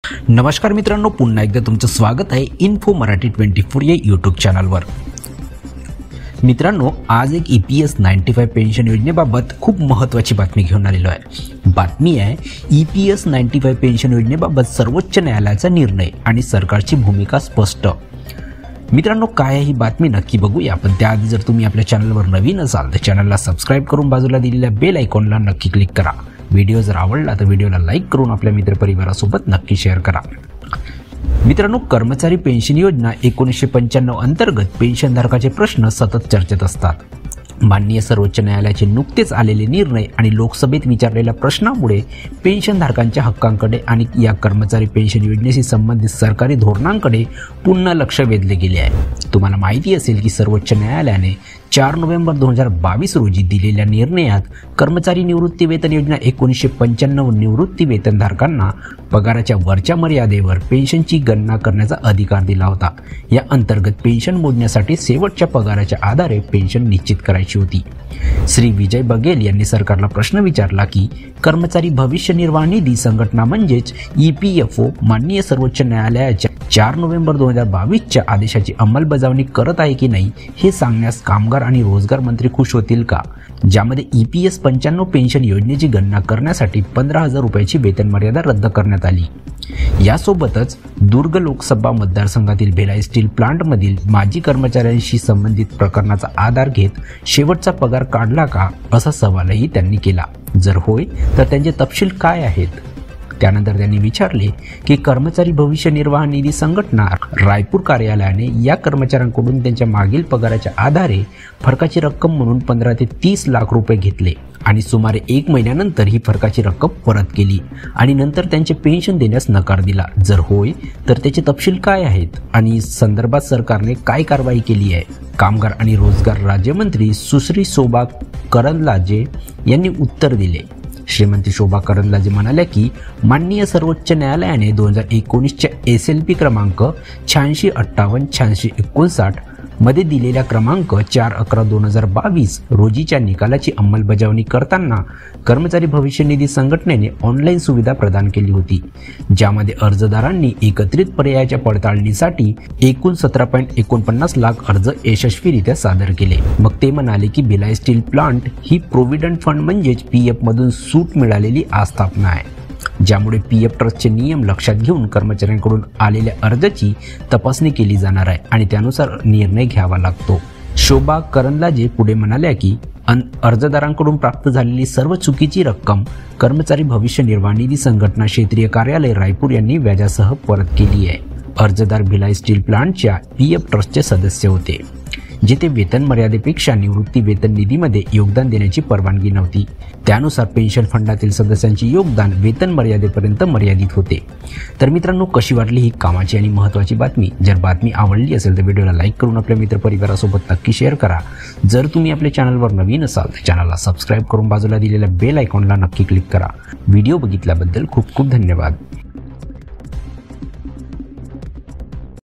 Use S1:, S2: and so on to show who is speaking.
S1: नमस्कार मित्रांनो, पुन्हा एकदा तुमचं स्वागत आहे इन्फो मराठी 24 या यूट्यूब चॅनलवर। मित्रांनो, आज एक EPS 95 पेन्शन योजनेबाबत खूप महत्त्वाची बातमी घेऊन आलेलो आहे। बातमी आहे EPS 95 पेन्शन योजनेबाबत सर्वोच्च न्यायालयाचा निर्णय आणि सरकारची भूमिका स्पष्ट। मित्रांनो, काय आहे ही बातमी नक्की बघूया, पण त्याआधी जर तुम्ही आपल्या चॅनलवर नवीन असाल तर चॅनलला सबस्क्राईब करून बाजूला दिलेल्या बेल आयकॉनला नक्की क्लिक करा। व्हिडिओ जर आवडला तर व्हिडिओला लाईक करून आपल्या मित्रपरिवारासोबत नक्की शेअर करा। मित्रांनो, कर्मचारी पेन्शन योजना 1995 अंतर्गत पेन्शनधारकाचे प्रश्न सतत चर्चेत असतात। माननीय सर्वोच्च न्यायालयाचे नुकतेच आलेले निर्णय आणि लोकसभेत विचारलेल्या प्रश्नामुळे पेन्शनधारकांच्या हक्कांकडे आणि या कर्मचारी पेन्शन योजनेशी संबंधित सरकारी धोरणांकडे पुन्हा लक्ष वेधले गेले आहे। तुम्हाला माहिती असेल की सर्वोच्च न्यायालयाने 4 नोव्हेंबर 2022 रोजी दिलेल्या निर्णयात कर्मचारी निवृत्ती वेतन योजना 1995 निवृत्ती वेतनधारकांना पगाराच्या वरच्या मर्यादेवर पेन्शनची गणना करण्याचा अधिकार दिला होता। या अंतर्गत पेन्शन मोजण्यासाठी शेवटच्या पगाराच्या आधारे पेन्शन निश्चित करायची होती। श्री विजय बघेल यांनी सरकारला प्रश्न विचारला की कर्मचारी भविष्य निर्वाह निधी संघटना म्हणजेच EPFO माननीय सर्वोच्च न्यायालयाच्या 4 नोव्हेंबर 2022च्या आदेशाची अंमलबजावणी करत आहे की नाही हे सांगण्यास कामगार आणि रोजगार मंत्री खुश होतील का, ज्यामध्ये EPS 95 पेन्शन योजनेची गणना करण्यासाठी 15,000 रुपयाची वेतन मर्यादा रद्द करण्यात आली। यासोबतच दुर्ग लोकसभा मतदारसंघातील भिलाई स्टील प्लांटमधील माजी कर्मचाऱ्यांशी संबंधित प्रकरणाचा आधार घेत शेवटचा पगार काढला का असा सवालही त्यांनी केला। जर होय तर त्यांचे तपशील काय आहेत। त्यानंतर त्यांनी विचारले की कर्मचारी भविष्य निर्वाह निधी संघटना रायपूर कार्यालयाने या कर्मचाऱ्यांकडून त्यांच्या मागील पगाराच्या आधारे फरकाची रक्कम म्हणून 15 ते 30 लाख रुपये घेतले आणि सुमारे 1 महिन्यानंतर ही फरकाची रक्कम परत केली आणि नंतर त्यांचे पेन्शन देण्यास नकार दिला। जर होय तर त्याचे तपशील काय आहेत आणि संदर्भात सरकारने काय कारवाई केली आहे। कामगार आणि रोजगार राज्यमंत्री सुश्री शोभा करंदलाजे यांनी उत्तर दिले। श्रीमती शोभा करंदलाजे म्हणाल्या की माननीय सर्वोच्च न्यायालयाने 2019च्या SLP क्रमांक 8658-8659 मध्ये दिलेल्या क्रमांक 4/11/2022 रोजीच्या निकालाची अंमलबजावणी करताना कर्मचारी भविष्य निधी संघटनेने ऑनलाईन सुविधा प्रदान केली होती, ज्यामध्ये अर्जदारांनी एकत्रित पर्यायाच्या पडताळणीसाठी एकूण 17.49 लाख अर्ज यशस्वीरित्या सादर केले। मग ते म्हणाले की भिलाई स्टील प्लांट ही प्रोव्हिडंट फंड म्हणजेच PF मधून सूट मिळालेली आस्थापना आहे, ज्यामुळे PF ट्रस्टचे नियम लक्षात घेऊन कर्मचाऱ्यांकडून आलेल्या अर्जाची तपासणी केली जाणार आहे आणि त्यानुसार निर्णय घ्यावा लागतो। शोभा करंदलाजे पुढे म्हणाल्या की अर्जदारांकडून प्राप्त झालेली सर्व चुकीची रक्कम कर्मचारी भविष्य निर्वाह निधी संघटना क्षेत्रीय कार्यालय रायपूर यांनी व्याजासह परत केली आहे। अर्जदार भिलाई स्टील प्लांटच्या PF ट्रस्टचे सदस्य होते, जिथे वेतन मर्यादेपेक्षा निवृत्ती वेतन निधीमध्ये योगदान देण्याची परवानगी नव्हती। त्यानुसार पेन्शन फंडातील सदस्यांचे योगदान वेतन मर्यादेपर्यंत मर्यादित होते। तर मित्रांनो, कशी वाटली ही कामाची आणि महत्त्वाची बातमी? जर बातमी आवडली असेल तर व्हिडिओला लाईक करून आपल्या मित्रपरिवारासोबत नक्की शेअर करा। जर तुम्ही आपल्या चॅनलवर नवीन असाल तर चॅनलला सबस्क्राईब करून बाजूला दिलेल्या बेल आयकॉनला नक्की क्लिक करा। व्हिडिओ बघितल्याबद्दल खूप खूप धन्यवाद।